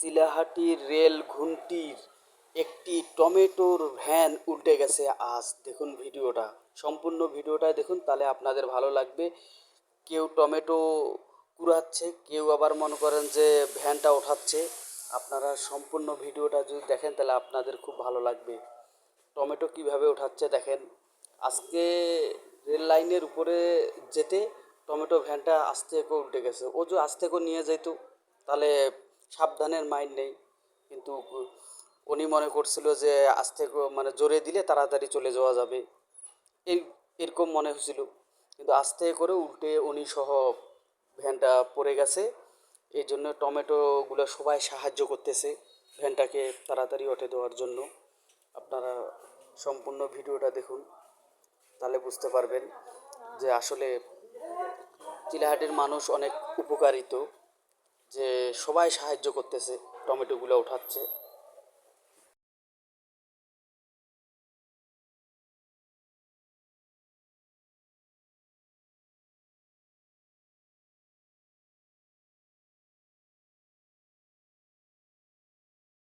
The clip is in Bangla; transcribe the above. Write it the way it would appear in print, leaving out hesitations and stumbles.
চিলাহাটির রেল ঘুঁটির একটি টমেটোর ভ্যান উল্টে গেছে আজ। দেখুন ভিডিওটা, সম্পূর্ণ ভিডিওটা দেখুন, তাহলে আপনাদের ভালো লাগবে। কেউ টমেটো কুড়াচ্ছে, কেউ আবার মনে করেন যে ভ্যানটা ওঠাচ্ছে। আপনারা সম্পূর্ণ ভিডিওটা যদি দেখেন তাহলে আপনাদের খুব ভালো লাগবে। টমেটো কিভাবে ওঠাচ্ছে দেখেন। আজকে রেল লাইনের উপরে যেতে টমেটো ভ্যানটা আস্তে করে উল্টে গেছে। ও যে আস্তে করে নিয়ে যেত তাহলে সাবধানের মাইন্ড নেই, কিন্তু উনি মনে করছিল যে আস্তে মানে জোরে দিলে তাড়াতাড়ি চলে যাওয়া যাবে, এই এরকম মনে হয়েছিল। কিন্তু আস্তে করে উল্টে উনি সহ ভ্যানটা পড়ে গেছে। এই জন্য টমেটোগুলো সবাই সাহায্য করতেছে ভ্যানটাকে তাড়াতাড়ি ওঠে দেওয়ার জন্য। আপনারা সম্পূর্ণ ভিডিওটা দেখুন, তাহলে বুঝতে পারবেন যে আসলে চিলাহাটির মানুষ অনেক উপকারিত, যে সবাই সাহায্য করতেছে, টমেটোগুলো ওঠাচ্ছে।